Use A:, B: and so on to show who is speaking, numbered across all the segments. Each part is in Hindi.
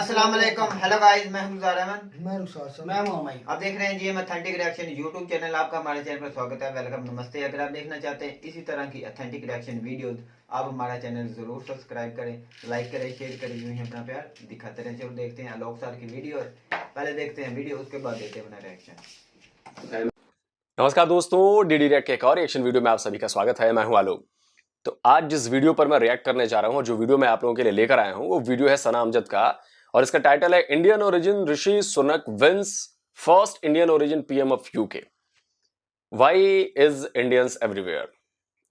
A: अस्सलाम वालेकुम। हेलो गाइस, मैं हूं गुलजार अहमद।
B: मैं मोहम्मद।
A: आप देख रहे हैं जी ऑथेंटिक रिएक्शन यूट्यूब चैनल। आपका हमारे चैनल पर स्वागत है। वेलकम, नमस्ते। अगर आप देखना चाहते हैं इसी तरह की ऑथेंटिक रिएक्शन वीडियोस, आप हमारा चैनल जरूर सब्सक्राइब करें, लाइक करें, शेयर करें, यूं ही अपना प्यार दिखाते रहें। चलो देखते हैं आलोक सर की वीडियो। पहले देखते हैं वीडियो, उसके बाद देते हैं अपना रिएक्शन।
C: नमस्कार दोस्तों, डीडी रिएक्ट के एक और रिएक्शन वीडियो में आप सभी का स्वागत है। मैं हूं आलोक। तो आज जिस वीडियो पर मैं रिएक्ट करने जा रहा हूं, जो वीडियो मैं आप लोगों के लिए लेकर आया हूं, वो वीडियो है सना अमजद का और इसका टाइटल है Indian origin Rishi Sunak wins first Indian origin PM of UK, why is Indians everywhere.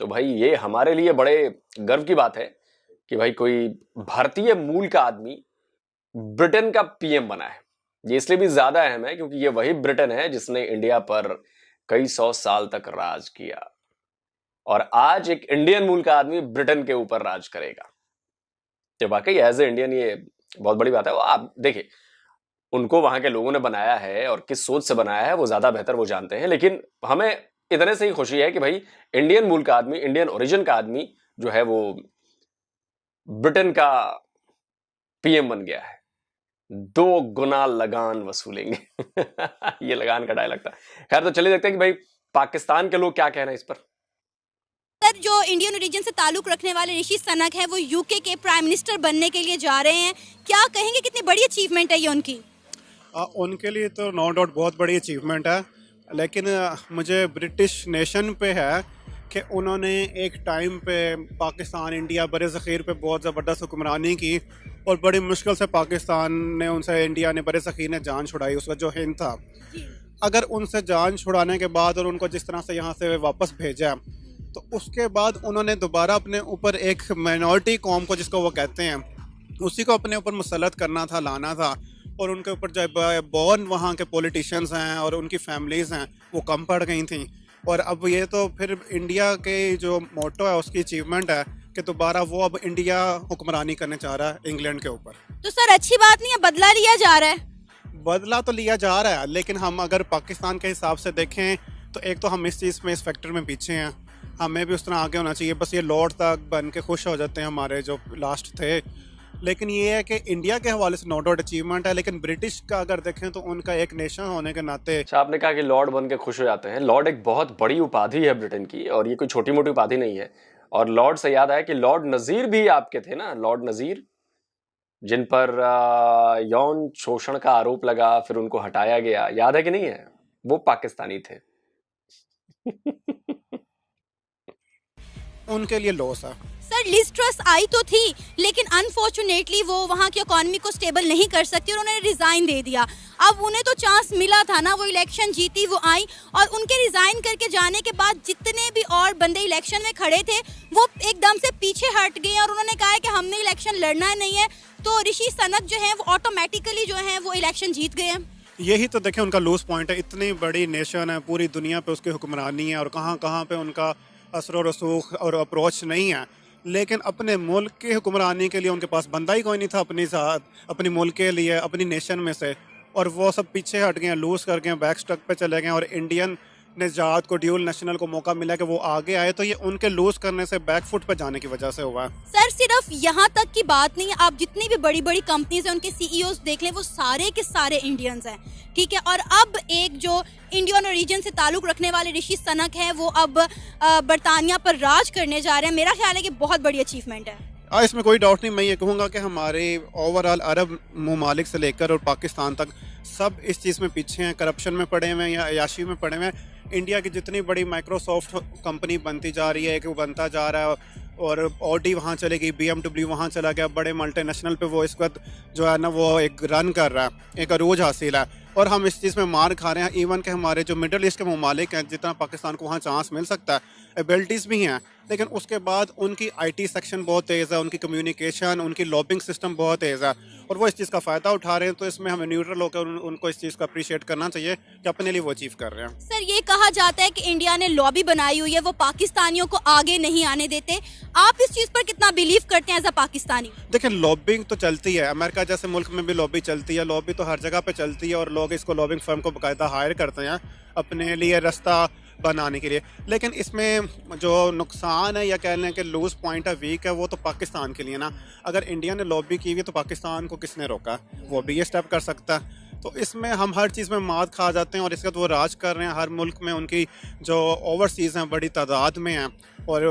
C: तो भाई ये हमारे लिए बड़े गर्व की बात है कि भाई कोई भारतीय मूल का आदमी ब्रिटेन का पीएम बना है। ये इसलिए भी ज्यादा अहम है क्योंकि ये वही ब्रिटेन है जिसने इंडिया पर कई सौ साल तक राज किया और आज एक इंडियन मूल का आदमी ब्रिटेन के ऊपर राज करेगा। तो वाकई एज ए इंडियन ये बहुत बड़ी बात है। वो आप देखिए, उनको वहां के लोगों ने बनाया है और किस सोच से बनाया है वो ज्यादा बेहतर वो जानते हैं, लेकिन हमें इतने से ही खुशी है कि भाई इंडियन मूल का आदमी, इंडियन ओरिजिन का आदमी जो है वो ब्रिटेन का पीएम बन गया है। 2 गुना लगान वसूलेंगे। ये लगान का डायलॉग था। खैर, तो चलिए देखते हैं कि भाई पाकिस्तान के लोग क्या कह रहे हैं इस पर।
D: सर, जो इंडियन ओरिजिन से ताल्लुक रखने वाले ऋषि सनक है वो यूके के प्राइम मिनिस्टर बनने के लिए जा रहे हैं। क्या कहेंगे, कितनी बड़ी अचीवमेंट है ये उनकी?
E: उनके लिए तो नो डाउट बहुत बड़ी अचीवमेंट है, लेकिन मुझे ब्रिटिश नेशन पे है कि उन्होंने एक टाइम पे पाकिस्तान, इंडिया बरे ज़ख़ीर पे बहुत ज़बरदस्त हुक्मरानी की और बड़ी मुश्किल से पाकिस्तान ने उनसे, इंडिया ने, बरे ज़ख़ीर ने जान छुड़ाई। उसका जो हिंद था, अगर उनसे जान छुड़ाने के बाद और उनको जिस तरह से यहाँ से वापस भेजा, तो उसके बाद उन्होंने दोबारा अपने ऊपर एक माइनॉरिटी कौम को, जिसको वो कहते हैं, उसी को अपने ऊपर मुसल्लत करना था, लाना था। और उनके ऊपर जो बॉर्न वहाँ के पॉलिटिशियंस हैं और उनकी फैमिलीज़ हैं वो कम पड़ गई थी। और अब ये तो फिर इंडिया के जो मोटो है उसकी अचीवमेंट है कि दोबारा वो अब इंडिया हुक्मरानी करने चाह रहा है इंग्लैंड के ऊपर।
D: तो सर अच्छी बात नहीं है, बदला लिया जा रहा है।
E: बदला तो लिया जा रहा है, लेकिन हम अगर पाकिस्तान के हिसाब से देखें तो एक तो हम इस चीज़ में, इस फैक्टर में पीछे हैं। हमें भी उस तरह आगे होना चाहिए। बस ये लॉर्ड तक बन के खुश हो जाते हैं हमारे जो लास्ट थे। लेकिन ये है कि इंडिया के हवाले से नो डाउट अचीवमेंट है, लेकिन ब्रिटिश का अगर देखें तो उनका एक नेशन होने के नाते।
C: अच्छा, आपने कहा कि लॉर्ड बन के खुश हो जाते हैं। लॉर्ड एक बहुत बड़ी उपाधि है ब्रिटेन की और ये कोई छोटी मोटी उपाधि नहीं है। और लॉर्ड से याद आया कि लॉर्ड नजीर भी आपके थे ना, लॉर्ड नजीर, जिन पर यौन शोषण का आरोप लगा, फिर उनको हटाया गया, याद है कि नहीं है? वो पाकिस्तानी थे।
E: उनके लिए लॉस है।
D: सर, लिज ट्रस आई तो थी, लेकिन अनफॉर्चुनेटली वो वहाँ की इकोनॉमी को स्टेबल नहीं कर सकती और उन्होंने रिजाइन दे दिया। अब उन्हें तो चांस मिला था ना, वो इलेक्शन जीती, वो आई और उनके रिजाइन करके जाने के बाद जितने भी और बंदे इलेक्शन में खड़े थे वो एकदम से पीछे हट गए और उन्होंने कहा कि हमने इलेक्शन लड़ना नहीं है। तो ऋषि सनक जो है वो ऑटोमेटिकली जो है वो इलेक्शन जीत गए हैं।
E: यही तो देखें उनका लूज पॉइंट है। इतनी बड़ी नेशन है, पूरी दुनिया पे उसकी हुक्मरानी है और कहाँ कहाँ पे उनका असर और रसूख और अप्रोच नहीं है, लेकिन अपने मुल्क की हुक्मरानी के लिए उनके पास बंदा ही कोई नहीं था अपनी साथ, अपने मुल्क के लिए, अपनी नेशन में से। और वो सब पीछे हट गए, लूज कर गए, बैक स्टक पे चले गए और इंडियन निजात को, ड्यूल नेशनल को मौका मिला कि वो आगे आए। तो ये उनके लूज करने से, बैक फुट पे जाने की वजह से हुआ है।
D: सर, सिर्फ यहाँ तक की बात नहीं है, आप जितनी भी बड़ी बड़ी कंपनीज हैं उनके सीईओज देख लें, वो सारे के सारे इंडियंस हैं, ठीक है। और अब एक जो इंडियन ओरिजिन से ताल्लुक रखने वाले ऋषि सनक है वो अब बरतानिया पर राज करने जा रहे हैं। मेरा ख्याल है कि बहुत बड़ी अचीवमेंट है।
E: इसमें कोई डाउट नहीं। मैं ये कहूँगा कि हमारे ओवरऑल अरब ममालिक से लेकर और पाकिस्तान तक सब इस चीज़ में पीछे हैं, करप्शन में पड़े हुए हैं या अयाशी में पड़े हुए हैं। इंडिया की जितनी बड़ी माइक्रोसॉफ्ट कंपनी बनती जा रही है, कि वो बनता जा रहा है और ऑडी वहाँ चलेगी, BMW वहाँ चला गया, बड़े मल्टीनेशनल पे वो इस वक्त जो है ना वो एक रन कर रहा है, एक अरूज हासिल है। और हम इस चीज़ में मार खा रहे हैं। इवन के हमारे जो मिडल ईस्ट के ममालिक हैं, जितना पाकिस्तान को वहाँ चांस मिल सकता है, एबिलिटीज़ भी हैं, लेकिन उसके बाद उनकी IT सेक्शन बहुत तेज़ है, उनकी कम्युनिकेशन, उनकी लॉबिंग सिस्टम बहुत तेज़ है और वो इस चीज़ का फ़ायदा उठा रहे हैं। तो इसमें हमें न्यूट्रल होकर उनको इस चीज़ को अप्रिशिएट करना चाहिए कि अपने लिए वो अचीव कर रहे हैं।
D: सर, ये कहा जाता है कि इंडिया ने लॉबी बनाई हुई है, वो पाकिस्तानियों को आगे नहीं आने देते। आप इस चीज़ पर कितना बिलीव करते हैं एज अ पाकिस्तानी?
E: देखिए, लॉबिंग तो चलती है, अमेरिका जैसे मुल्क में भी लॉबी चलती है, लॉबी तो हर जगह पे चलती है और लोग इसको लॉबिंग फर्म को बाकायदा हायर करते हैं अपने लिए रास्ता बनाने के लिए। लेकिन इसमें जो नुकसान है या कह लें कि लूज़ पॉइंट है, वीक है, वो तो पाकिस्तान के लिए ना। अगर इंडिया ने लॉबी की हुई तो पाकिस्तान को किसने रोका? वो भी ये स्टेप कर सकता है। तो इसमें हम हर चीज़ में मात खा जाते हैं और इसके बाद वो राज कर रहे हैं हर मुल्क में। उनकी जो ओवरसीज़ हैं बड़ी तादाद में हैं और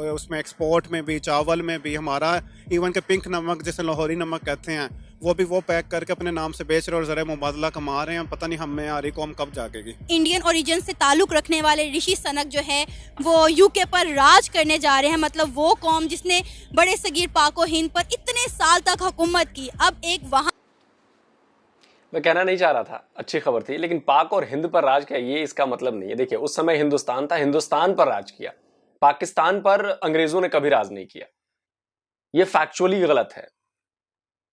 E: उसमें एक्सपोर्ट में भी, चावल में भी। हमारा इवन के पिंक नमक जिसे लाहौरी नमक कहते हैं वो भी वो पैक करके अपने नाम से बेच रहे और ज़रा मुबादला कमा रहे हैं। पता नहीं हमें आ रही कौम कब जागेगी।
D: इंडियन ओरिजिन से ताल्लुक रखने वाले ऋषि सनक जो है वो यूके पर राज करने जा रहे हैं। मतलब वो कौम जिसने बड़े सगीर पाको हिंद पर इतने साल तक हुकूमत की, अब एक वहाँ
C: मैं कहना नहीं चाह रहा था, अच्छी खबर थी, लेकिन पाक और हिंद पर राज किया ये इसका मतलब नहीं है। देखिए, उस समय हिंदुस्तान था, हिंदुस्तान पर राज किया, पाकिस्तान पर अंग्रेजों ने कभी राज नहीं किया। ये फैक्चुअली गलत है,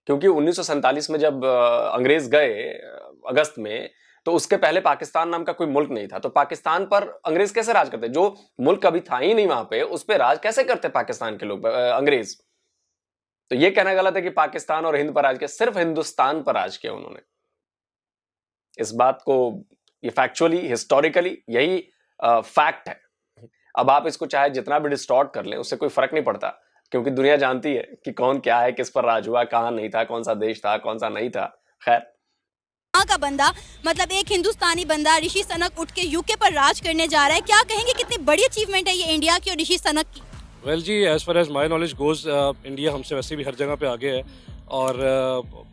C: क्योंकि 1947 में जब अंग्रेज गए अगस्त में, तो उसके पहले पाकिस्तान नाम का कोई मुल्क नहीं था। तो पाकिस्तान पर अंग्रेज कैसे राज करते? जो मुल्क कभी था ही नहीं वहां पे, उस पर राज कैसे करते पाकिस्तान के लोग, अंग्रेज? तो ये कहना गलत है कि पाकिस्तान और हिंद पर राज किया, सिर्फ हिंदुस्तान पर राज किया उन्होंने। इस बात को, ये फैक्चुअली, हिस्टोरिकली यही फैक्ट है। अब आप इसको चाहे जितना भी डिस्टॉर्ट कर लें, उससे कोई फर्क नहीं पड़ता, क्योंकि दुनिया जानती है कि कौन क्या है, किस पर राज हुआ, कहां नहीं था, कौन सा देश था, कौन सा नहीं था। खैर,
D: का बंदा, मतलब एक हिंदुस्तानी बंदा ऋषि सनक उठ के यूके पर राज करने जा रहा है। क्या कहेंगे, कितनी बड़ी अचीवमेंट है ये इंडिया की और ऋषि सनक की?
B: वेल जी, as far as my knowledge goes, India हमसे वैसे भी हर जगह पे आगे है और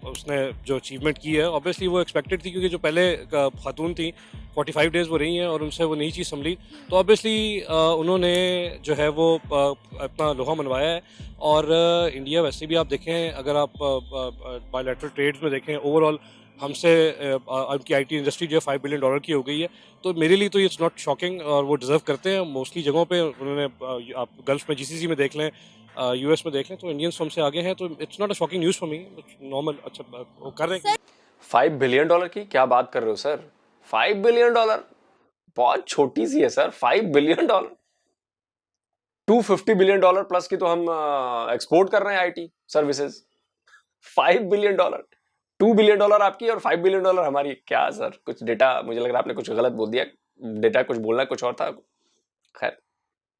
B: उसने जो अचीवमेंट की है ऑब्वियसली वो एक्सपेक्टेड थी, क्योंकि जो पहले खातून थी 45 डेज़ वो रही हैं और उनसे वो नई चीज़ संभली, तो ऑब्वियसली उन्होंने जो है वो अपना लोहा मनवाया है। और इंडिया वैसे भी आप देखें, अगर आप बायलैटरल ट्रेड्स में देखें, ओवरऑल हमसे उनकी आईटी इंडस्ट्री जो है $5 बिलियन की हो गई है। तो मेरे लिए तो इट्स नॉट शॉकिंग और वो डिज़र्व करते हैं। मोस्टली जगहों पे उन्होंने, आप गल्फ में जीसीसी में देख लें, यूएस में देख लें, तो इंडियंस हमसे आगे हैं। तो it's not a shocking news for me, normal. अच्छा, वो कर रहे हैं।
C: $5 बिलियन की क्या बात कर रहे हो सर? $5 बिलियन बहुत छोटी सी है सर। $5 बिलियन, $250 बिलियन प्लस की तो हम एक्सपोर्ट कर रहे हैं आईटी सर्विसेज। $5 बिलियन, $2 बिलियन आपकी और $5 बिलियन हमारी। क्या सर, कुछ डेटा, मुझे लग रहा है आपने कुछ गलत बोल दिया, डेटा कुछ बोलना कुछ और था। खैर,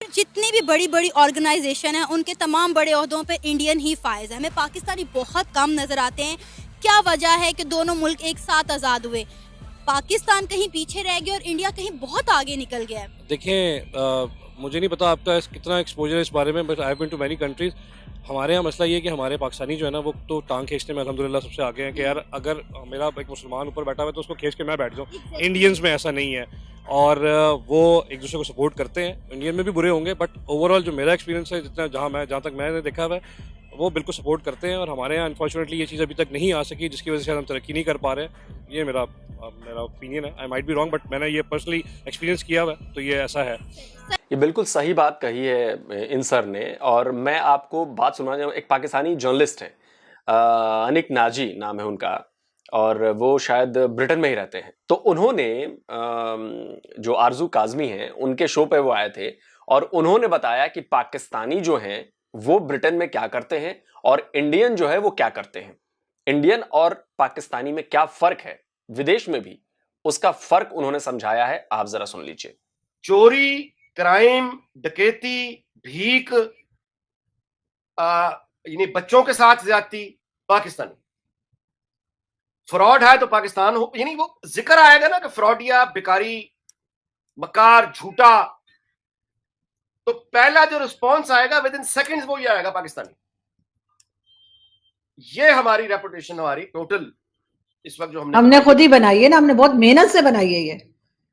D: जितनी भी बड़ी बड़ी ऑर्गेनाइजेशन है उनके तमाम बड़े ओहदों पे इंडियन ही फायज है। हमें पाकिस्तानी बहुत कम नजर आते हैं। क्या वजह है कि दोनों मुल्क एक साथ आज़ाद हुए? पाकिस्तान कहीं पीछे रह गया और इंडिया कहीं बहुत आगे निकल गया है।
B: देखें, मुझे नहीं पता आपका कितना एक्सपोजर है इस बारे में, but I have been to many countries. हमारे यहाँ मसला ये है कि हमारे पाकिस्तानी जो है ना, वो तो टांग खींचने में अल्हम्दुलिल्लाह सबसे आगे हैं कि यार अगर मेरा एक मुसलमान ऊपर बैठा हुआ है तो उसको खींच के मैं बैठ जाऊँ। इंडियंस में ऐसा नहीं है और वो एक दूसरे को सपोर्ट करते हैं। इंडियन में भी बुरे होंगे, बट ओवरऑल जो मेरा एक्सपीरियंस है, जहाँ तक मैंने देखा हुआ है, वो बिल्कुल सपोर्ट करते हैं। और हमारे यहाँ अनफॉर्चुनेटली ये चीज़ अभी तक नहीं आ सकी, जिसकी वजह से हम तरक्की नहीं कर पा रहे हैं। ये मेरा ओपिनियन है। I might be wrong, but मैंने ये पर्सनली एक्सपीरियंस किया हुआ है, तो ये ऐसा है।
C: ये बिल्कुल सही बात कही है इन सर ने। और मैं आपको बात सुना चाहूँ, एक पाकिस्तानी जर्नलिस्ट है, अनिक नाजी नाम है उनका, और वो शायद ब्रिटेन में ही रहते हैं। तो उन्होंने जो आरजू काजमी हैं, उनके शो पे वो आए थे और उन्होंने बताया कि पाकिस्तानी जो हैं वो ब्रिटेन में क्या करते हैं और इंडियन जो है वो क्या करते हैं। इंडियन और पाकिस्तानी में क्या फर्क है, विदेश में भी उसका फर्क उन्होंने समझाया है। आप जरा सुन लीजिए।
F: चोरी, क्राइम, डकैती, भीख, यानी बच्चों के साथ ज्यादती, पाकिस्तानी। फ्रॉड है तो पाकिस्तान हो, यानी वो जिक्र आएगा ना कि फ्रॉडिया, बिकारी, मकार, झूठा, तो पहला जो रिस्पॉन्स आएगा विद इन सेकंड्स वो ये आएगा, पाकिस्तानी। ये हमारी रेपुटेशन, हमारी टोटल इस वक्त जो हमने
G: खुद ही बनाई है ना, हमने बहुत मेहनत से बनाई है ये।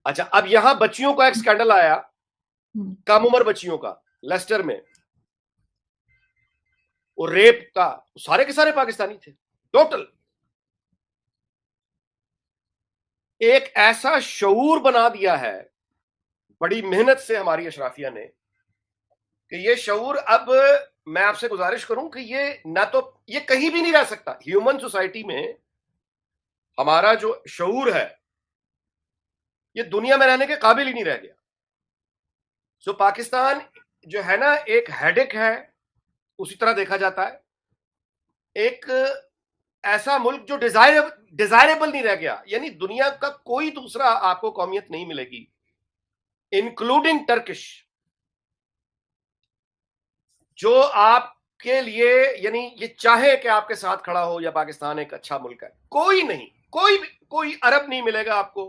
F: अच्छा, अब यहां बच्चियों का एक स्कैंडल आया, कम उम्र बच्चियों का, लेस्टर में, और रेप का, सारे के सारे पाकिस्तानी थे टोटल। एक ऐसा शऊर बना दिया है बड़ी मेहनत से हमारी अशराफिया ने, कि ये शऊर, अब मैं आपसे गुजारिश करूं कि ये ना तो ये कहीं भी नहीं रह सकता। ह्यूमन सोसाइटी में हमारा जो शऊर है ये दुनिया में रहने के काबिल ही नहीं रह गया। सो पाकिस्तान जो है ना, एक हेडेक है, उसी तरह देखा जाता है। एक ऐसा मुल्क जो डिजायरेबल नहीं रह गया, यानी दुनिया का कोई दूसरा आपको कौमियत नहीं मिलेगी इंक्लूडिंग टर्किश, जो आपके लिए यानी ये चाहे कि आपके साथ खड़ा हो या पाकिस्तान एक अच्छा मुल्क है, कोई नहीं, कोई अरब नहीं मिलेगा आपको।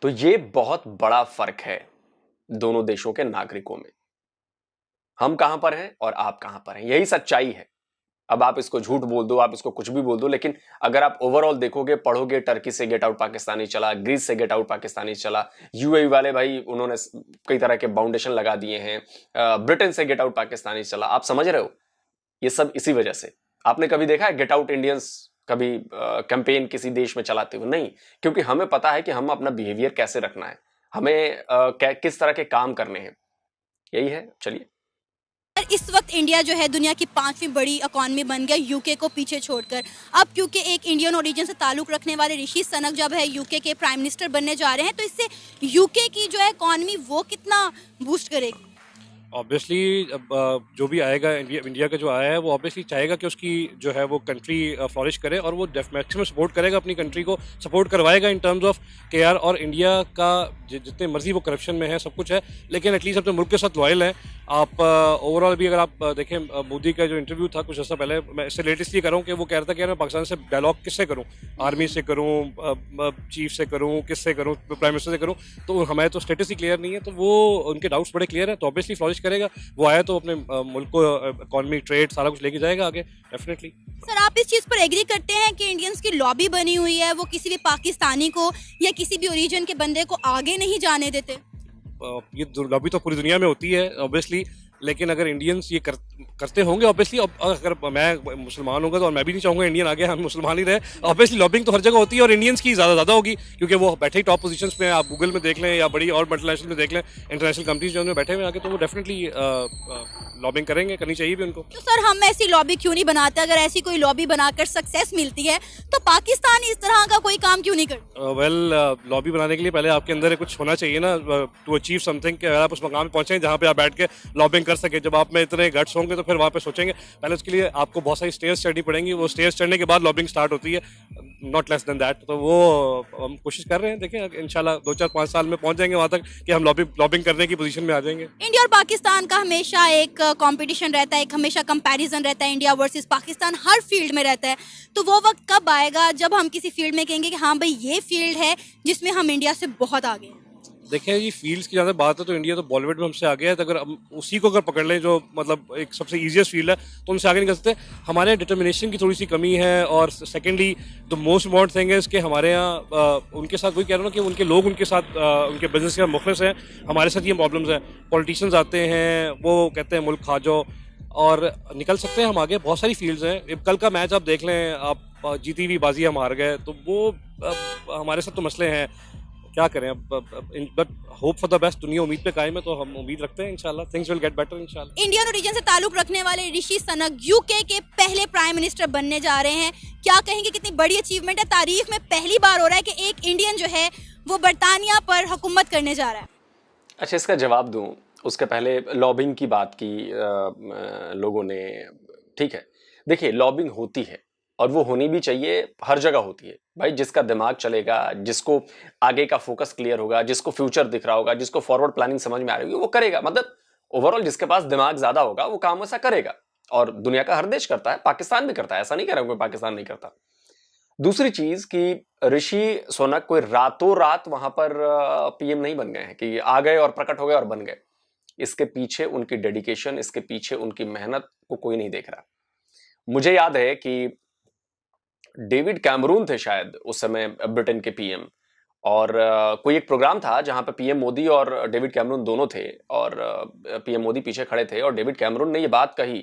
C: तो ये बहुत बड़ा फर्क है दोनों देशों के नागरिकों में। हम कहां पर हैं और आप कहां पर हैं, यही सच्चाई है। अब आप इसको झूठ बोल दो, आप इसको कुछ भी बोल दो, लेकिन अगर आप ओवरऑल देखोगे, पढ़ोगे, टर्की से गेट आउट पाकिस्तानी चला, ग्रीस से गेट आउट पाकिस्तानी चला, यूएई वाले भाई उन्होंने कई तरह के बाउंडेशन लगा दिए हैं, ब्रिटेन से गेट आउट पाकिस्तानी चला। आप समझ रहे हो, ये सब इसी वजह से। आपने कभी देखा है गेट आउट इंडियंस कभी कैंपेन किसी देश में चलाते हुए? नहीं, क्योंकि हमें पता है कि हम अपना बिहेवियर कैसे रखना है, हमें किस तरह के काम करने हैं, यही है। चलिए,
D: इस वक्त इंडिया जो है दुनिया की 5वीं बड़ी इकॉनमी बन गया यूके को पीछे छोड़कर। अब क्योंकि एक इंडियन ओरिजिन से ताल्लुक़ रखने वाले ऋषि सनक जब है यूके के प्राइम मिनिस्टर बनने जा रहे हैं, तो इससे यूके की जो है इकॉनमी वो कितना बूस्ट करेगी?
B: ऑब्वियसली जो भी आएगा, इंडिया का जो आया है वो ऑब्वियसली चाहेगा कि उसकी जो है वो कंट्री फ्लॉरिश करे, और वो मैक्सिमम सपोर्ट करेगा, अपनी कंट्री को सपोर्ट करवाएगा इन टर्म्स ऑफ के यार। और इंडिया का जितने मर्जी वो करप्शन में है, सब कुछ है, लेकिन एटलीस्ट अपने मुल्क के साथ लॉयल है। आप ओवरऑल भी अगर आप देखें, मोदी का जो इंटरव्यू था कुछ ऐसा पहले, मैं इससे लेटेस्ट ये कर रहा हूँ कि वो कह रहा था कि यार मैं पाकिस्तान से डायलॉग किससे करूँ, आर्मी से करूँ, चीफ से करूँ, किससे करूँ, प्राइम मिनिस्टर से करूँ, तो हमारे तो स्टेटस ही क्लियर नहीं है, तो वो उनके डाउट्स बड़े क्लियर है, तो ऑब्वियसली फ्लॉरिश करेगा। वो आया तो अपने मुल्क को इकॉनमी, ट्रेड, सारा कुछ लेके जाएगा आगे, डेफिनेटली।
D: सर, आप इस चीज़ पर एग्री करते हैं कि इंडियंस की लॉबी बनी हुई है, वो किसी भी पाकिस्तानी को या किसी भी ओरिजिन के बंदे को आगे नहीं जाने देते?
B: ये लॉबी तो पूरी दुनिया में होती है ऑब्वियसली, लेकिन अगर इंडियंस ये करते होंगे ऑब्वियसली, अगर मैं मुसलमान होगा तो और मैं भी नहीं चाहूँगा इंडियन आगे, हम मुसलमान ही रहे, ऑब्वियसली लॉबिंग तो हर जगह होती है, और इंडियंस की ज़्यादा होगी क्योंकि वो बैठे ही टॉप पोजीशंस पे हैं। आप गूगल में देख लें या बड़ी और मल्टीनेशनल में देख लें, इंटरनेशनल कंपनीज जो उनमें बैठे हुए आगे, तो वो डेफिनेटली लॉबिंग करेंगे, करनी चाहिए भी उनको।
D: तो सर, हम ऐसी लॉबी क्यों नहीं बनाते? अगर ऐसी कोई लॉबी बनाकर सक्सेस मिलती है तो पाकिस्तान इस तरह का कोई काम क्यों नहीं करता?
B: वेल, लॉबी बनाने के लिए पहले आपके अंदर कुछ होना चाहिए ना, टू अचीव समथिंग, कि अगर आप उस मकाम पे पहुंचे जहाँ पे आप बैठ के लॉबिंग कर सके। जब आप में इतने गट्स होंगे तो फिर वहाँ पे सोचेंगे। पहले उसके लिए आपको बहुत सारी स्टेयर्स चढ़नी पड़ेंगी, वो स्टेयर्स चढ़ने के बाद लॉबिंग स्टार्ट होती है, नॉट लेस देन दैट। तो वो हम कोशिश कर रहे हैं, देखें इंशाल्लाह 2-4-5 साल में पहुंच जाएंगे वहाँ तक कि हम लॉबिंग करने की पोजीशन में आ जाएंगे।
D: इंडिया और पाकिस्तान का हमेशा एक कंपटीशन रहता है, एक हमेशा कंपैरिजन रहता है, इंडिया वर्सेस पाकिस्तान हर फील्ड में रहता है। तो वो वक्त कब आएगा जब हम किसी फील्ड में कहेंगे कि हाँ भाई, ये फील्ड है जिसमें हम इंडिया से बहुत आगे हैं?
B: देखें जी, फील्ड्स की ज़्यादा बात है तो इंडिया तो बॉलीवुड में हमसे आगे है, तो अगर हम उसी को अगर पकड़ लें जो मतलब एक सबसे ईजीएस्ट फील्ड है, तो उनसे आगे नहीं कर सकते। हमारे डिटर्मिनेशन की थोड़ी सी कमी है, और secondly the most important thing है कि हमारे यहाँ उनके साथ वही कह रहा हूँ कि उनके लोग उनके साथ उनके बिजनेस के मुखलिस हैं। हमारे साथ ये प्रॉब्लम्स हैं, पॉलिटिशियंस आते हैं, वो कहते हैं मुल्क खा जाओ, और निकल सकते हैं हम आगे। बहुत सारी फील्ड्स हैं। कल का मैच आप देख लें, आप जीती हुई बाजी हम हार गए, तो वो हमारे साथ तो मसले हैं, क्या करें अब। But hope for the best, दुनिया उम्मीद पे कायम है, तो हम उम्मीद रखते हैं इंशाल्लाह थिंग्स विल गेट बेटर इंशाल्लाह।
D: इंडियन ओरिजिन से ताल्लुक रखने वाले ऋषि सनक यूके के पहले प्राइम मिनिस्टर बनने जा रहे हैं। क्या कहेंगे, कितनी बड़ी अचीवमेंट है? तारीख में पहली बार हो रहा है कि एक इंडियन जो है वो बरतानिया पर हुकूमत करने जा रहा है।
C: अच्छा, इसका जवाब दूं उसके पहले लॉबिंग की बात की लोगों ने। ठीक है, देखिए लॉबिंग होती है और वो होनी भी चाहिए, हर जगह होती है भाई। जिसका दिमाग चलेगा, जिसको आगे का फोकस क्लियर होगा, जिसको फ्यूचर दिख रहा होगा, जिसको फॉरवर्ड प्लानिंग समझ में आ रही होगी, वो करेगा। मतलब ओवरऑल जिसके पास दिमाग ज्यादा होगा वो काम वैसा करेगा, और दुनिया का हर देश करता है, पाकिस्तान भी करता है, ऐसा नहीं कह रहा हूं कि पाकिस्तान नहीं करता। दूसरी चीज कि ऋषि सुनक कोई रातों रात वहां पर पीएम नहीं बन गए हैं कि आ गए और प्रकट हो गए और बन गए। इसके पीछे उनकी डेडिकेशन, इसके पीछे उनकी मेहनत को कोई नहीं देख रहा। मुझे याद है कि डेविड कैमरून थे शायद उस समय ब्रिटेन के पीएम, और कोई एक प्रोग्राम था जहां पे पीएम मोदी और डेविड कैमरून दोनों थे, और पीएम मोदी पीछे खड़े थे, और डेविड कैमरून ने ये बात कही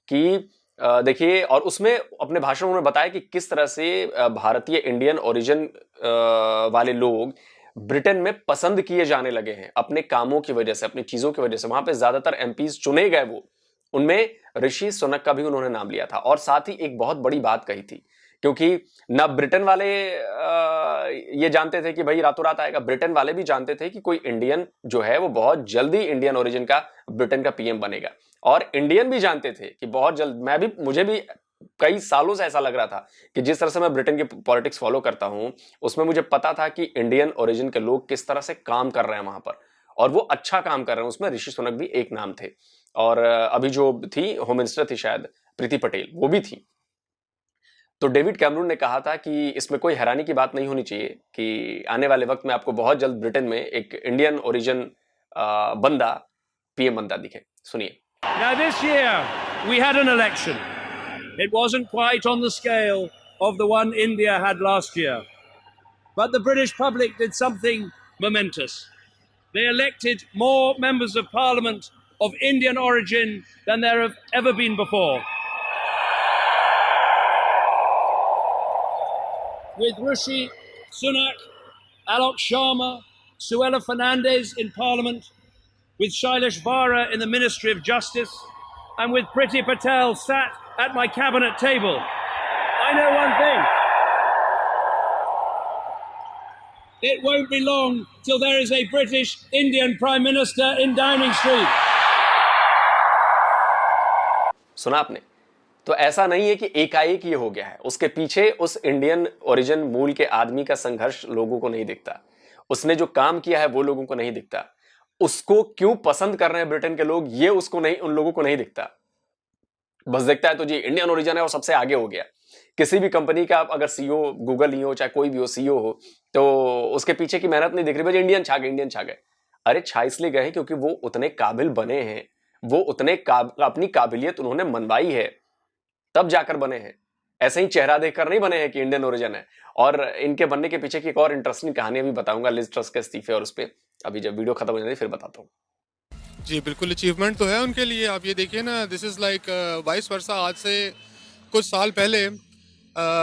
C: कि देखिए, और उसमें अपने भाषण में उन्होंने बताया कि किस तरह से भारतीय इंडियन ओरिजिन वाले लोग ब्रिटेन में पसंद किए जाने लगे हैं अपने कामों की वजह से, अपनी चीजों की वजह से। वहां पे ज्यादातर एमपीज चुने गए, वो उनमें ऋषि सुनक का भी उन्होंने नाम लिया था। और साथ ही एक बहुत बड़ी बात कही थी, क्योंकि ना ब्रिटेन वाले ये जानते थे कि भाई रातों रात आएगा, ब्रिटेन वाले भी जानते थे कि कोई इंडियन जो है वो बहुत जल्दी इंडियन ओरिजिन का ब्रिटेन का पीएम बनेगा, और इंडियन भी जानते थे कि बहुत जल्द। मुझे भी कई सालों से ऐसा लग रहा था कि जिस तरह से मैं ब्रिटेन की पॉलिटिक्स फॉलो करता हूं, उसमें मुझे पता था कि इंडियन ओरिजिन के लोग किस तरह से काम कर रहे हैं वहां पर, और वो अच्छा काम कर रहे हैं, उसमें ऋषि सुनक भी एक नाम थे, और अभी जो थी होम मिनिस्टर थी शायद प्रीति पटेल, वो भी थी। तो डेविड कैमरून ने कहा था कि इसमें कोई हैरानी की बात नहीं होनी चाहिए कि आने वाले वक्त में आपको बहुत जल्द ब्रिटेन में एक इंडियन ओरिजिन बंदा पीएम बनता दिखे। सुनिए।
H: Now this year we had an election. It wasn't quite on the scale of the one India had last year. But the British public did something momentous. They elected more members of parliament of Indian origin than there have ever been before. With Rishi Sunak, Alok Sharma, Suella Fernandez in Parliament, with Shailesh Vara in the Ministry of Justice, and with Priti Patel sat at my cabinet table. I know one thing. It won't be long till there is a British Indian Prime Minister in Downing Street.
C: सुना आपने? तो ऐसा नहीं है कि एकाएक ये हो गया है, उसके पीछे उस इंडियन ओरिजिन मूल के आदमी का संघर्ष लोगों को नहीं दिखता, उसने जो काम किया है वो लोगों को नहीं दिखता, उसको क्यों पसंद कर रहे हैं ब्रिटेन के लोग ये उसको नहीं, उन लोगों को नहीं दिखता। बस दिखता है तो जी इंडियन ओरिजिन है और सबसे आगे हो गया। किसी भी कंपनी का आप अगर सीईओ, गूगल ही हो चाहे कोई भी हो सीईओ हो, तो उसके पीछे की मेहनत नहीं दिख रही, भाई इंडियन छा गए, इंडियन छा गए। अरे छा इसलिए गए क्योंकि वो उतने काबिल बने हैं, वो उतने अपनी काबिलियत उन्होंने मनवाई है, तब जाकर बने हैं। ऐसे ही चेहरा देखकर नहीं बने हैं कि इंडियन ओरिजिन है। और इनके बनने के पीछे की एक और इंटरेस्टिंग कहानी अभी बताऊंगा, लिज ट्रस के इस्तीफे और उस पर अभी जब वीडियो खत्म हो जाए फिर बताता हूँ।
I: जी बिल्कुल, अचीवमेंट तो है उनके लिए। आप ये देखिए ना, this is like vice versa. आज से कुछ साल पहले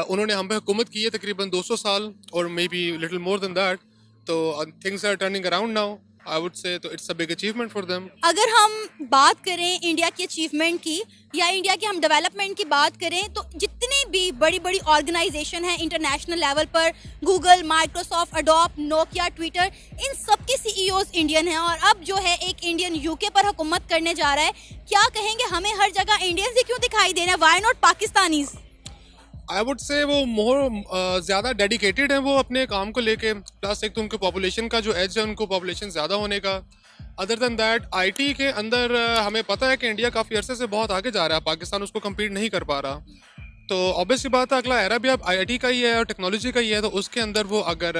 I: उन्होंने हम पे हुकूमत की है तकरीबन 200 साल और may be little more than that. तो things are turning around now, I would say. तो it's a big achievement for them.
D: अगर हम बात करें इंडिया की अचीवमेंट की या इंडिया के हम डेवलपमेंट की बात करें, तो जितनी भी बड़ी बड़ी ऑर्गेनाइजेशन है इंटरनेशनल लेवल पर, Google, Microsoft, Adobe, Nokia, Twitter, इन सब के सीईओज इंडियन हैं। और अब जो है एक इंडियन यूके पर हुकूमत करने जा रहा है। क्या कहेंगे, हमें हर जगह इंडियंस ही क्यों दिखाई दे रहे हैं? Why not Pakistanis?
I: I would से वो मोर ज़्यादा डेडिकेटेड हैं वो अपने काम को लेके। प्लस एक तो उनके पॉपुलेशन का जो एज है, उनको पॉपुलेशन ज़्यादा होने का। अदर देन दैट आईटी के अंदर हमें पता है कि इंडिया काफ़ी अरसे से बहुत आगे जा रहा है, पाकिस्तान उसको कम्पीट नहीं कर पा रहा। तो ऑब्वियस सी बात है, अगला एरा भी अब आईटी का ही है और टेक्नोलॉजी का ही है। तो उसके अंदर वो अगर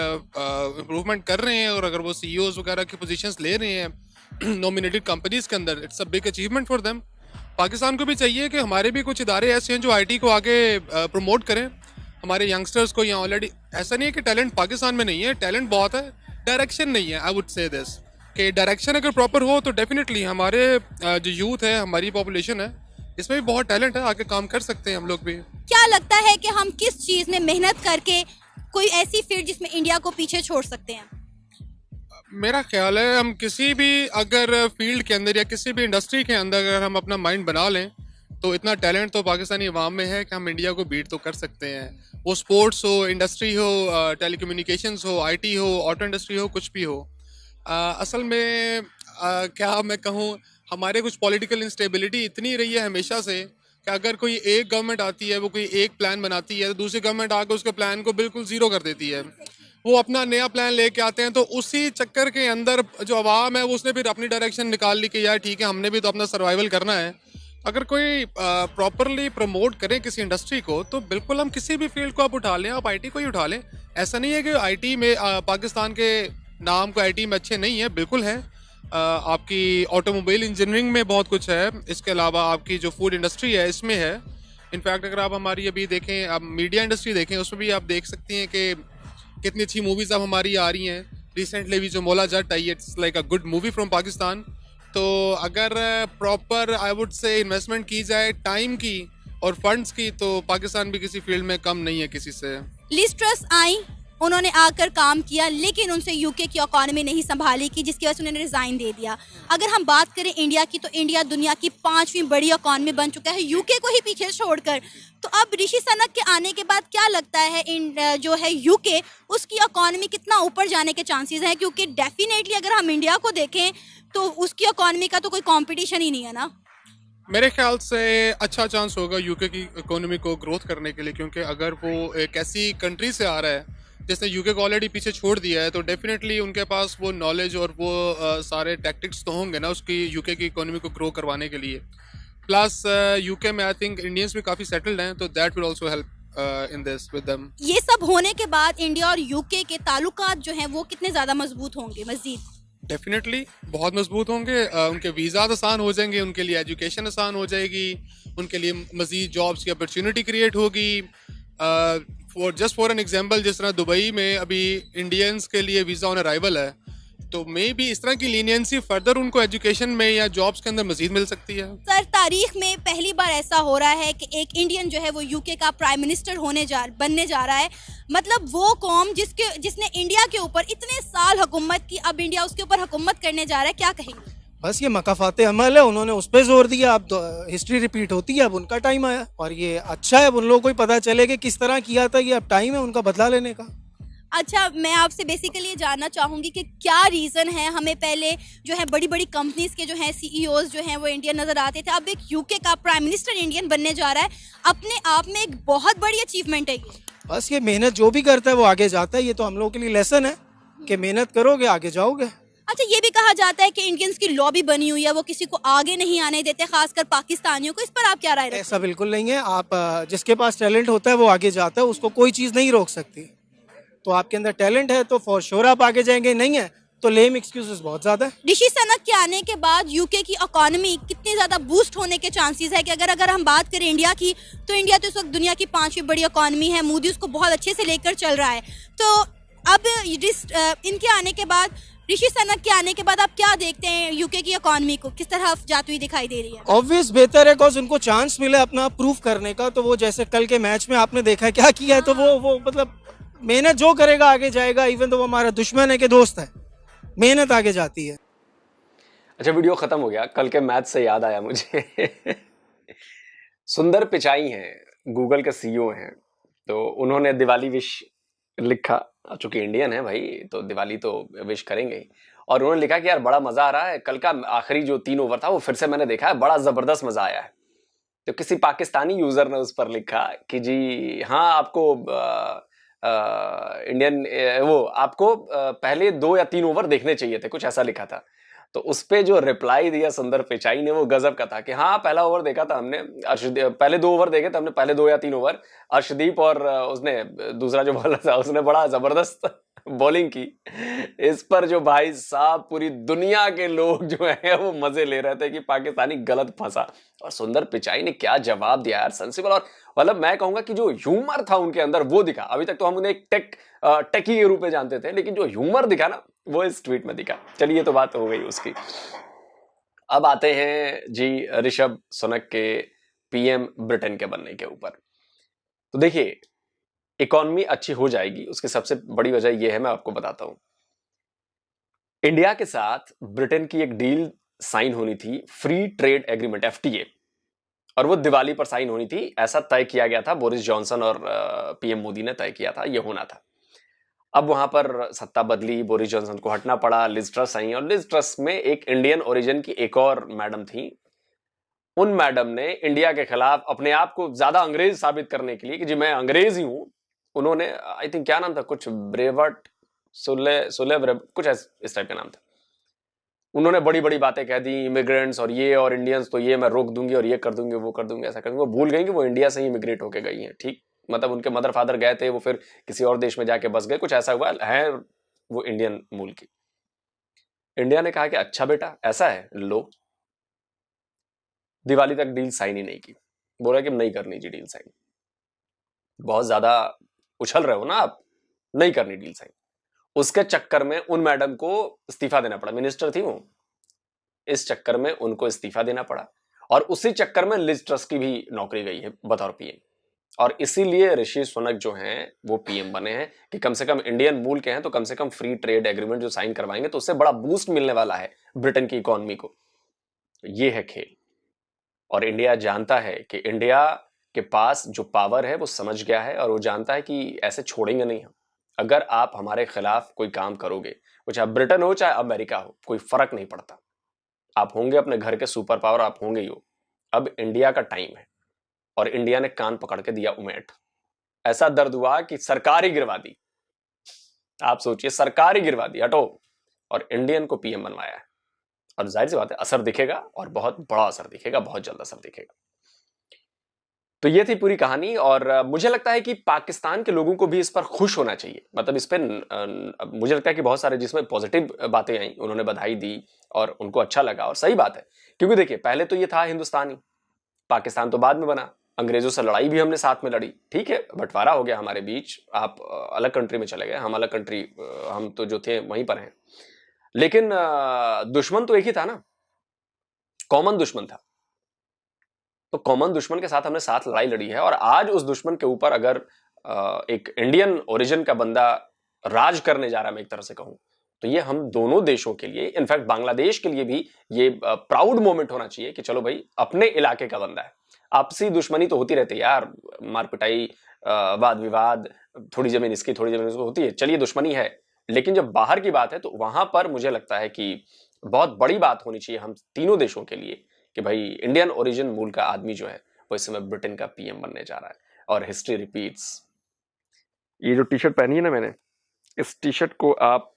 I: इम्प्रूवमेंट कर रहे हैं और अगर वो सीईओज वगैरह की पोजीशंस ले रहे हैं नॉमिनेटेड कंपनीज के अंदर, it's a big achievement for them. Pakistan को भी चाहिए कि हमारे भी कुछ इदारे ऐसे हैं जो आईटी को आगे प्रमोट करें, हमारे यंगस्टर्स को। यहाँ ऑलरेडी ऐसा नहीं है कि टैलेंट पाकिस्तान में नहीं है, टैलेंट बहुत है, डायरेक्शन नहीं है। आई वुड से दिस कि डायरेक्शन अगर प्रॉपर हो तो डेफिनेटली हमारे जो यूथ है, हमारी पॉपुलेशन है, इसमें भी बहुत टैलेंट है, आगे काम कर सकते हैं हम लोग भी।
D: क्या लगता है कि हम किस चीज़ में मेहनत करके कोई ऐसी फील्ड जिसमें इंडिया को पीछे छोड़ सकते हैं?
I: मेरा ख्याल है हम किसी भी अगर फील्ड के अंदर या किसी भी इंडस्ट्री के अंदर अगर हम अपना माइंड बना लें तो इतना टैलेंट तो पाकिस्तानी अवाम में है कि हम इंडिया को बीट तो कर सकते हैं। वो स्पोर्ट्स हो, इंडस्ट्री हो, टेलीकम्युनिकेशंस हो, आईटी हो, ऑटो इंडस्ट्री हो, कुछ भी हो। असल में क्या मैं कहूँ, हमारे कुछ पॉलिटिकल इंस्टेबिलिटी इतनी रही है हमेशा से कि अगर कोई एक गवर्नमेंट आती है, वो कोई एक प्लान बनाती है, तो दूसरी गवर्नमेंट आकर उसके प्लान को बिल्कुल ज़ीरो कर देती है। वो अपना नया प्लान लेके आते हैं, तो उसी चक्कर के अंदर जो आवाम है वो उसने फिर अपनी डायरेक्शन निकाल ली कि यार ठीक है, हमने भी तो अपना सर्वाइवल करना है। अगर कोई प्रॉपरली प्रमोट करें किसी इंडस्ट्री को, तो बिल्कुल हम किसी भी फील्ड को आप उठा लें, आप आईटी को ही उठा लें। ऐसा नहीं है कि आईटी में पाकिस्तान के नाम को आईटी में अच्छे नहीं है, बिल्कुल है। आपकी ऑटोमोबाइल इंजीनियरिंग में बहुत कुछ है, इसके अलावा आपकी जो फूड इंडस्ट्री है इसमें है। इनफैक्ट अगर आप हमारी अभी देखें, आप मीडिया इंडस्ट्री देखें, उसमें भी आप देख सकती हैं कि कितनी अच्छी मूवीज़ अब हमारी आ रही हैं। रिसेंटली भी जो मौला जट आई, it's like a good movie from Pakistan. तो अगर proper I would say investment की जाए टाइम की और फंड्स की, तो पाकिस्तान भी किसी फील्ड में कम नहीं है किसी से।
D: लिज ट्रस आई, उन्होंने आकर काम किया, लेकिन उनसे यूके की इकोनॉमी नहीं संभाली की, जिसकी वजह से उन्होंने रिजाइन दे दिया। अगर हम बात करें इंडिया की, तो इंडिया दुनिया की 5वीं बड़ी इकोनॉमी बन चुका है, यूके को ही पीछे छोड़कर। तो अब ऋषि सुनक के आने के बाद क्या लगता है जो है यूके, उसकी इकोनॉमी कितना ऊपर जाने के चांसेस हैं? क्योंकि डेफिनेटली अगर हम इंडिया को देखें तो उसकी इकोनॉमी का तो कोई कंपटीशन ही नहीं है ना।
I: मेरे ख्याल से अच्छा चांस होगा यूके की इकोनॉमी को ग्रोथ करने के लिए, क्योंकि अगर वो एक ऐसी कंट्री से आ रहा है जिसने यूके को ऑलरेडी पीछे छोड़ दिया है, तो डेफिनेटली उनके पास वो नॉलेज और वो सारे टैक्टिक्स तो होंगे ना उसकी यूके की इकोनॉमी को ग्रो करवाने के लिए। प्लस यूके में आई थिंक इंडियंस भी काफ़ी सेटल्ड हैं, तो that will also help in this with them.
D: ये सब होने के बाद इंडिया और यूके के ताल्लुकात जो हैं वो कितने ज़्यादा मजबूत होंगे मजीद?
I: डेफिनेटली बहुत मजबूत होंगे। उनके वीज़ा आसान हो जाएंगे, उनके लिए एजुकेशन आसान हो जाएगी, उनके लिए मज़ीद जॉब्स की अपॉर्चुनिटी क्रिएट होगी। फॉर एन एग्जांपल, जिस तरह दुबई में अभी इंडियंस के लिए वीज़ा ऑन अराइवल है, तो मे भी इस तरह की लीनियंसी फर्दर उनको एजुकेशन में या जॉब्स के अंदर मजीद मिल सकती है।
D: सर, तारीख में पहली बार ऐसा हो रहा है कि एक इंडियन जो है वो यूके का प्राइम मिनिस्टर बनने जा रहा है। मतलब वो कौम जिसने इंडिया के ऊपर इतने साल हुकूमत की, अब इंडिया उसके ऊपर हुकूमत करने जा रहा है, क्या कहेंगे?
J: बस ये मकाफाते अमल है, उन्होंने उस पर जोर दिया। अब हिस्ट्री रिपीट होती है, अब उनका टाइम आया और ये अच्छा है। अब उन लोगों को ही पता चले कि किस तरह किया था, ये अब टाइम है उनका बदला लेने का।
D: अच्छा, मैं आपसे बेसिकली जानना चाहूँगी कि क्या रीज़न है, हमें पहले जो है बड़ी बड़ी कंपनीज के जो हैं सीईओज जो हैं वो इंडियन नज़र आते थे, अब एक यूके का प्राइम मिनिस्टर इंडियन बनने जा रहा है, अपने आप में एक बहुत बड़ी अचीवमेंट है ये।
J: बस ये मेहनत जो भी करता है वो आगे जाता है। ये तो हम लोगों के लिए लेसन है कि मेहनत करोगे आगे जाओगे।
D: अच्छा, ये भी कहा जाता है कि इंडियंस की लॉबी बनी हुई है, वो किसी को आगे नहीं आने देते, खासकर पाकिस्तानियों को। इस पर आप क्या राय रखते हैं?
J: ऐसा बिल्कुल नहीं है। आप जिसके पास टैलेंट होता है वो आगे जाता है, उसको कोई चीज़ नहीं रोक सकती। तो आपके अंदर टैलेंट है तो फॉर श्योर आप आगे जाएंगे, नहीं है तो लेम एक्सक्यूजेस बहुत ज़्यादा है।
D: ऋषि सनक के आने के बाद यूके की इकोनॉमी कितनी ज़्यादा बूस्ट होने के चांसेस है कि अगर हम बात करें इंडिया की, तो इंडिया तो इस वक्त दुनिया की 5वीं बड़ी इकोनॉमी है, मोदी उसको बहुत अच्छे से लेकर चल रहा है। तो अब इनके आने के बाद, ऋषि सनक के आने के बाद आप क्या देखते हैं यूके की इकोनॉमी को किस तरह जाती हुई दिखाई दे रही है?
J: ऑब्वियस बेहतर है, बिकॉज उनको चांस मिला अपना प्रूफ करने का। तो वो जैसे कल के मैच में आपने देखा है क्या किया है, तो वो मतलब मेहनत जो करेगा आगे जाएगा। इवन तो वो हमारा दुश्मन है कि दोस्त है, मेहनत आगे जाती है।
C: अच्छा, वीडियो खत्म हो गया। कल के मैच से याद आया मुझे सुंदर पिचाई हैं, गूगल के सीईओ हैं, तो उन्होंने दिवाली विश लिखा। चूंकि इंडियन है भाई तो दिवाली तो विश करेंगे ही। और उन्होंने लिखा कि यार बड़ा मजा आ रहा है, कल का आखिरी जो 3 ओवर था वो फिर से मैंने देखा है, बड़ा जबरदस्त मजा आया है। तो किसी पाकिस्तानी यूजर ने उस पर लिखा कि जी हाँ, आपको इंडियन वो आपको पहले 2 या 3 ओवर देखने चाहिए थे, कुछ ऐसा लिखा था। तो उस पे जो रिप्लाई दिया सुंदर पिचाई ने वो गजब का था कि हाँ, पहला ओवर देखा था हमने, पहले 2 ओवर देखे थे हमने, पहले 2 या 3 ओवर अर्शदीप और उसने दूसरा जो बॉलर था उसने बड़ा जबरदस्त बॉलिंग की। इस पर जो भाई साहब पूरी दुनिया के लोग जो है वो मजे ले रहे थे कि पाकिस्तानी गलत फंसा। और सुंदर पिचाई ने क्या जवाब दिया यार, सेंसिबल। और मतलब मैं कहूंगा कि जो ह्यूमर था उनके अंदर वो दिखा। अभी तक तो हम उन्हें एक टेकी के रूप में जानते थे, लेकिन जो ह्यूमर दिखा ना वो इस ट्वीट में दिखा। चलिए, ये तो बात हो गई उसकी। अब आते हैं जी ऋषभ सुनक के पीएम ब्रिटेन के बनने के ऊपर। तो देखिए, इकॉनमी अच्छी हो जाएगी, उसकी सबसे बड़ी वजह यह है, मैं आपको बताता हूं। इंडिया के साथ ब्रिटेन की एक डील साइन होनी थी, फ्री ट्रेड एग्रीमेंट FTA, और वो दिवाली पर साइन होनी थी, ऐसा तय किया गया था। बोरिस जॉनसन और पीएम मोदी ने तय किया था, ये होना था। अब वहां पर सत्ता बदली, बोरिस जॉनसन को हटना पड़ा, लिज ट्रस आई, और लिज ट्रस में एक इंडियन ओरिजिन की एक और मैडम थी। उन मैडम ने इंडिया के खिलाफ अपने आप को ज्यादा अंग्रेज साबित करने के लिए कि जी मैं अंग्रेज ही हूं, उन्होंने आई थिंक क्या नाम था, कुछ ब्रेवर्ट कुछ इस टाइप का नाम था। उन्होंने बड़ी बड़ी बातें कह दी, इमिग्रेंट्स और ये और इंडियंस तो ये मैं रोक दूंगी और ये कर दूंगी, वो कर दूंगी, ऐसा कर दूंगी। वो भूल गई कि वो इंडिया से ही इमिग्रेट होके गई हैं। ठीक, मतलब उनके मदर फादर गए थे, वो फिर किसी और देश में जाके बस गए, कुछ ऐसा हुआ है, वो इंडियन मूल की। इंडिया ने कहा कि अच्छा बेटा ऐसा है, लो, दिवाली तक डील साइन ही नहीं की। बोला कि नहीं करनी जी डील साइन, बहुत ज्यादा उछल रहे हो ना आप, नहीं करनी डील साइन। उसके चक्कर में उन मैडम को इस्तीफा देना पड़ा, मिनिस्टर थी वो, इस चक्कर में उनको इस्तीफा देना पड़ा। और उसी चक्कर में लिज ट्रस की भी नौकरी गई है बतौर पीएम। और इसीलिए ऋषि सुनक जो हैं वो पीएम बने हैं कि कम से कम इंडियन मूल के हैं तो कम से कम फ्री ट्रेड एग्रीमेंट जो साइन करवाएंगे तो उससे बड़ा बूस्ट मिलने वाला है ब्रिटेन की इकोनॉमी को। ये है खेल। और इंडिया जानता है कि इंडिया के पास जो पावर है वो समझ गया है, और वो जानता है कि ऐसे छोड़ेंगे नहीं हम। अगर आप हमारे खिलाफ कोई काम करोगे, वो चाहे ब्रिटेन हो चाहे अमेरिका हो, कोई फर्क नहीं पड़ता, आप होंगे अपने घर के सुपर पावर, आप होंगे ही हो। अब इंडिया का टाइम है, और इंडिया ने कान पकड़ के दिया उमेट। ऐसा दर्द हुआ कि सरकार ही गिरवा दी। आप सोचिए, सरकार ही गिरवा दी, हटो, और इंडियन को पीएम बनवाया है। और जाहिर सी बात है असर दिखेगा, और बहुत बड़ा असर दिखेगा, बहुत जल्द असर दिखेगा। तो ये थी पूरी कहानी, और मुझे लगता है कि पाकिस्तान के लोगों को भी इस पर खुश होना चाहिए। मतलब इस पर मुझे लगता है कि बहुत सारे जिसमें पॉजिटिव बातें आई, उन्होंने बधाई दी और उनको अच्छा लगा, और सही बात है, क्योंकि देखिए पहले तो ये था हिंदुस्तानी, पाकिस्तान तो बाद में बना, अंग्रेजों से लड़ाई भी हमने साथ में लड़ी, ठीक है, बंटवारा हो गया हमारे बीच, आप अलग कंट्री में चले गए, हम अलग कंट्री, हम तो जो थे वहीं पर हैं, लेकिन दुश्मन तो एक ही था ना, कॉमन दुश्मन था। तो कॉमन दुश्मन के साथ हमने साथ लड़ाई लड़ी है, और आज उस दुश्मन के ऊपर अगर एक इंडियन ओरिजिन का बंदा राज करने जा रहा है, मैं एक तरह से कहूं, तो ये हम दोनों देशों के लिए, इनफैक्ट बांग्लादेश के लिए भी ये प्राउड मोमेंट होना चाहिए कि चलो भाई अपने इलाके का बंदा है। आपसी दुश्मनी तो होती रहती है यार, मार पिटाई, वाद विवाद, थोड़ी जमीन इसकी थोड़ी जमीन उसकी होती है, चलिए दुश्मनी है, लेकिन जब बाहर की बात है तो वहां पर मुझे लगता है कि बहुत बड़ी बात होनी चाहिए हम तीनों देशों के लिए कि भाई इंडियन ओरिजिन मूल का आदमी जो है वो इस समय ब्रिटेन का पीएम बनने जा रहा है, और हिस्ट्री रिपीट्स। ये जो टी शर्ट पहनी है ना मैंने, इस टी शर्ट को आप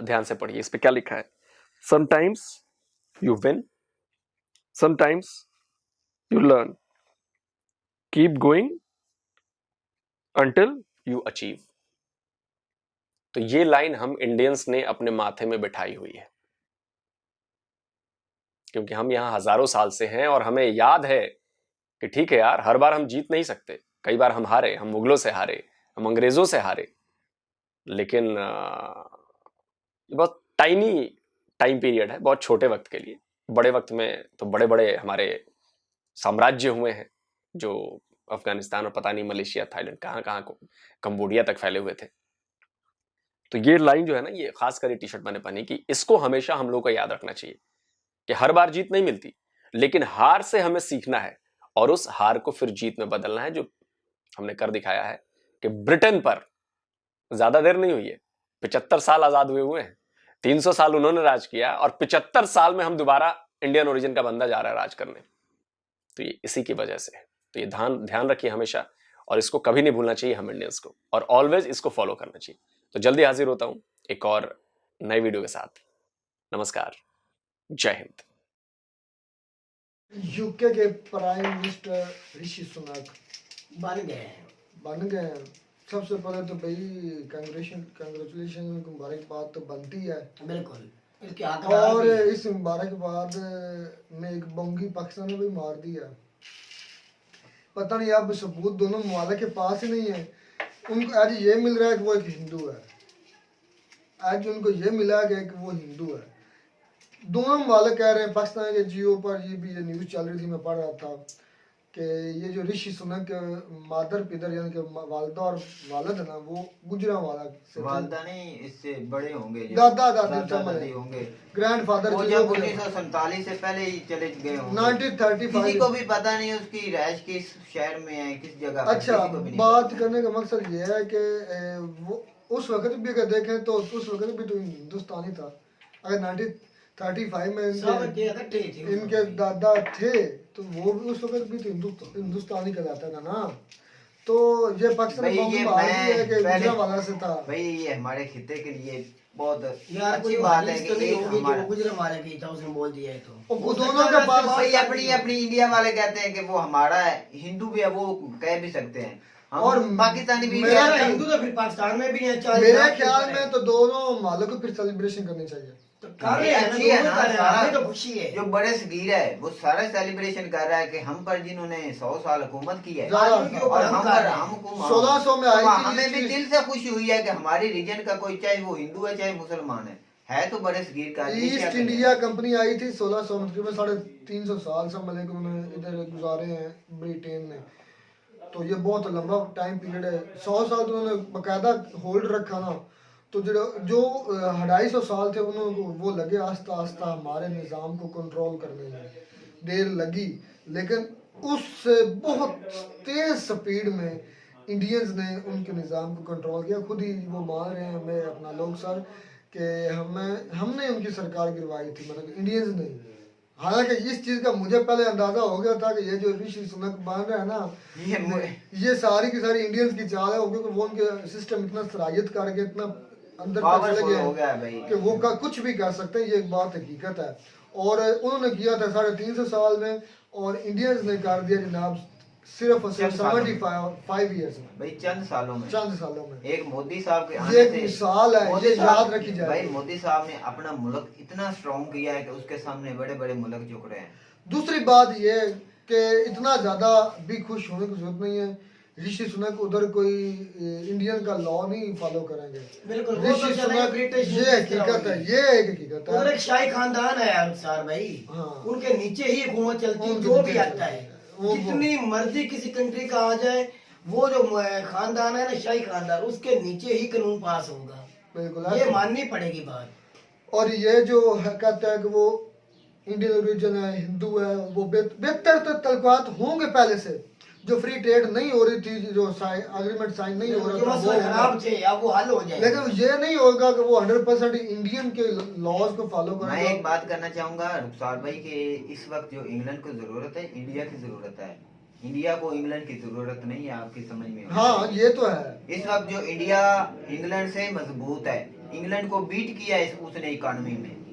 C: ध्यान से पढ़िए, इस पे क्या लिखा है, sometimes you win, sometimes you learn, keep going until you achieve. तो ये लाइन हम इंडियंस ने अपने माथे में बिठाई हुई है, क्योंकि हम यहां हजारों साल से हैं, और हमें याद है कि ठीक है यार, हर बार हम जीत नहीं सकते, कई बार हम हारे, हम मुगलों से हारे, हम अंग्रेजों से हारे, लेकिन ये बहुत टाइनी टाइम पीरियड है, बहुत छोटे वक्त के लिए। बड़े वक्त में तो बड़े बड़े हमारे साम्राज्य हुए हैं, जो अफगानिस्तान और पता नहीं मलेशिया, थाईलैंड, कहां कहां को, कंबोडिया तक फैले हुए थे। तो ये लाइन जो है ना, ये खासकर ये टी शर्ट मैंने पहनी कि इसको हमेशा हम लोगों को याद रखना चाहिए कि हर बार जीत नहीं मिलती, लेकिन हार से हमें सीखना है और उस हार को फिर जीत में बदलना है, जो हमने कर दिखाया है कि ब्रिटेन पर ज्यादा देर नहीं हुई है, 75 साल आजाद हुए हैं, 300 साल उन्होंने राज किया, और 75 साल में हम दोबारा इंडियन ओरिजिन का बंदा जा रहा है राज करने। तो ये इसी की वजह से है। तो ये ध्यान रखिए हमेशा, और इसको कभी नहीं भूलना चाहिए हम इंडियंस को, और ऑलवेज इसको फॉलो करना चाहिए। तो जल्दी हाजिर होता हूं एक और नई वीडियो के साथ। नमस्कार, जय हिंद।
K: यूके के प्राइम मिनिस्टर ऋषि सुनक
L: बन गए।
K: सबसे पहले तो भाई कंग्रेचुलेशन, मुबारकबाद तो बनती है
L: बिल्कुल।
K: और इस मुबारकबाद में एक बोंगी पाकिस्तान ने भी मार दिया, पता नहीं अब सबूत दोनों ममालिक के पास ही नहीं है। उनको आज ये मिल रहा है कि वो एक हिंदू है, आज उनको ये मिला है कि वो हिंदू है। दोनों ममालिक कह रहे हैं, पाकिस्तान के जियो पर ये भी न्यूज़ चल रही थी, मैं पढ़ रहा था कि ये जो ऋषि सुनक मादर पिदर यानी कि वालदा और वालिद है ना, वो गुजरांवाला से,
A: वालदा नहीं, इससे बड़े होंगे,
K: दादा दादी
A: होंगे,
K: ग्रैंडफादर,
A: वो जब 1947 से पहले ही चले गए होंगे।
K: 1935
A: किसी को भी पता नहीं उसकी रैश किस शहर में है, किस जगह।
K: अच्छा, बात करने का मकसद ये है कि वो उस वक्त भी अगर देखें तो उस वक्त भी तो हिंदुस्तानी था। अगर 1935 में इनके दादा थे तो वो भी उस वक्त भी तो हिंदुस्तानी कहलाता था ना। तो ये पाकिस्तान वाला से था
A: भाई, ये हमारे खिते के लिए बहुत
L: अच्छी बात है कि गुजरांवाले की था, उसने बोल दिया है। तो
K: वो दोनों के पास
A: भाई अपनी इंडिया वाले कहते हैं कि वो हमारा है, हिंदू भी है, वो कह भी सकते हैं,
K: और
A: पाकिस्तानी भी
L: हिंदू तो फिर पाकिस्तान में भी है।
K: मेरे ख्याल में तो दोनों मालों को फिर सेलिब्रेशन करनी चाहिए।
A: अच्छी है ना, तो खुशी है। जो बड़े सगीर है वो सारा सेलिब्रेशन कर रहा है कि हम पर जिन्होंने 100 साल हुकूमत की है, और हम
K: 1600 में आई थी,
A: हमें भी दिल से खुशी हुई है कि हमारी रीजन का कोई, चाहे वो हिंदू है चाहे मुसलमान है तो बड़े सगीर का।
K: ईस्ट इंडिया कंपनी आई थी 1600 में, 350 साल से मलिक उन्होंने इधर गुजारे हैं ब्रिटेन ने। तो ये बहुत लंबा टाइम पीरियड है, 100 साल तो उन्होंने बाकायदा होल्ड रखा ना। तो जो 250 साल थे उन्होंने वो लगे आस्ता आस्ता हमारे निज़ाम को कंट्रोल करने में देर लगी, लेकिन उससे बहुत तेज स्पीड में इंडियंस ने उनके निज़ाम को कंट्रोल किया। खुद ही वो मान रहे हैं, हमें अपना लोग सर कि हमने उनकी सरकार गिरवाई थी, मतलब इंडियंस ने। हालांकि इस चीज का मुझे पहले अंदाजा हो गया था कि ये जो ऋषि सुनक बन रहा है ना, ये सारी की सारी इंडियंस की चाल है, क्योंकि वो उनके सिस्टम इतना सराहियत करके इतना अंदर तक चले
A: Powerful हो गया है
K: गए
A: भाई।
K: कि वो कुछ भी कर सकते हैं, ये एक बात हकीकत है। और उन्होंने किया था 350 साल में, और इंडियंस ने कर दिया जनाब सिर्फ और सिर्फ
A: चंद सालों में।
K: 75 ईयर्स में,
A: भाई चंद सालों में।
K: चंद सालों में।
A: एक मोदी साहब के
K: ये
A: आने
K: एक
A: से
K: मिसाल है,
A: मोदी
K: ये
A: साहब-
K: याद रखी जाए।
A: भाई मोदी साहब ने अपना मुल्क इतना स्ट्रॉन्ग किया है कि उसके सामने बड़े बड़े मुल्क झुक रहे हैं।
K: दूसरी बात ये है कि इतना ज्यादा भी खुश होने की जरूरत नहीं है। ऋषि सुनक उधर कोई इंडियन का लॉ नहीं फॉलो करेंगे।
L: बिल्कुल, वो तो
K: ऋषि
L: चलेगा
K: सुनक,
L: ब्रिटिश
K: ये हकीकत है, ये एक हकीकत
L: उधर
K: है।
L: एक शाही खानदान है अरसार भाई,
K: हाँ।
L: उनके नीचे ही हुकूमत चलती है,
K: उनके
L: जो
K: नीचे
L: भी आता है।
K: वो-
L: जितनी मर्जी किसी कंट्री का आ जाए, वो जो खानदान है ना, शाही खानदान, उसके नीचे ही कानून पास होगा।
K: बिल्कुल
L: ये माननी पड़ेगी बात।
K: और ये जो कहता है कि वो इंडियन ओरिजिन है, हिंदू है, वो बेहतर तो तलकात होंगे पहले से। जो फ्री ट्रेड नहीं हो रही थी, जो एग्रीमेंट साइन नहीं हो
L: जो
K: रहा था,
L: मसला खराब थे अब वो हल हो जाए।
K: लेकिन ये नहीं होगा कि वो 100% इंडियन के लॉज को फॉलो
A: मैं
K: करेगा।
A: एक बात करना चाहूंगा रुखसार भाई कि इस वक्त जो इंग्लैंड को जरूरत है, इंडिया की जरूरत है। इंडिया को इंग्लैंड की जरूरत नहीं है, आपकी समझ में होगी।
K: हाँ ये तो है।
A: इस वक्त जो इंडिया इंग्लैंड से मजबूत है, इंग्लैंड को बीट किया है उसने इकोनॉमी में।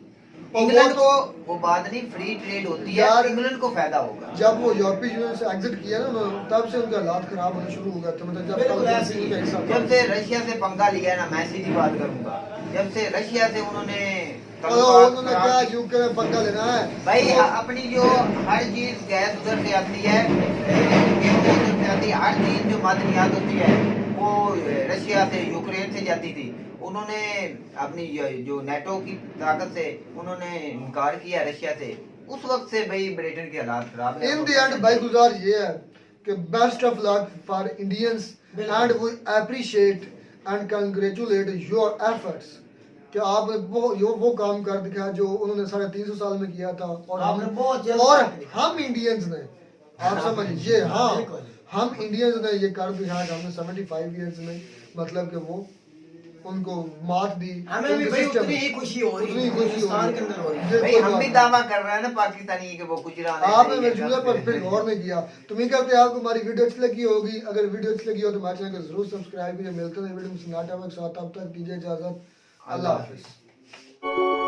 A: इंग्लैंड को वो बात नहीं, फ्री ट्रेड होती है,
K: यार,
A: इंग्लैंड को फायदा होगा।
K: जब वो यूरोपीय यूनियन से एग्जिट किया ना उन्होंने, तब से उनके हालात खराब होने शुरू हो गए थे। मतलब
L: बिल्कुल ऐसे ही।
A: जब से रशिया से पंगा लिया ना, मैं सीधी बात करूंगा, जब से रशिया से उन्होंने
K: उन्होंने क्या यूके में पंगा लेना है
A: भाई, अपनी जो हर चीज गैस उधर से आती है, गेहूं उधर से आती है, हर चीज जो मादनियात होती है वो रशिया से, यूक्रेन से जाती थी। उन्होंने अपनी जो नेटो की ताकत से उन्होंने इनकार किया रशिया से। उस वक्त से भाई ब्रिटेन के हालात खराब है।
K: इन द एंड भाई गुजार ये है कि best of luck for Indians and we appreciate and congratulate your efforts कि आपने वो काम कर दिखाया जो उन्होंने 350 साल में किया था। और हम इंडियंस ने, आप समझिए, हाँ हम इंडियंस ने ये कर दिखाया कि हमने 75 ईयर्स में मतलब कि वो उनको मात दी।
L: हमें भी भाई उतनी ही खुशी हो रही है, हिंदुस्तान के अंदर हो रही है।
A: भाई हम भी दावा कर रहे हैं ना पाकिस्तानी कि वो गुजरा
K: आपने मौजूदा पर फिर गौर नहीं किया। तो मैं कहते हैं आपको हमारी वीडियो अच्छी लगी होगी। अगर वीडियो अच्छी लगी हो तो हमारे चैनल को जरूर सब्सक्राइब कीजिए। मिलते हैं वीडियो में, तब तक कीजिए इजाजत। अल्लाह हाफिज।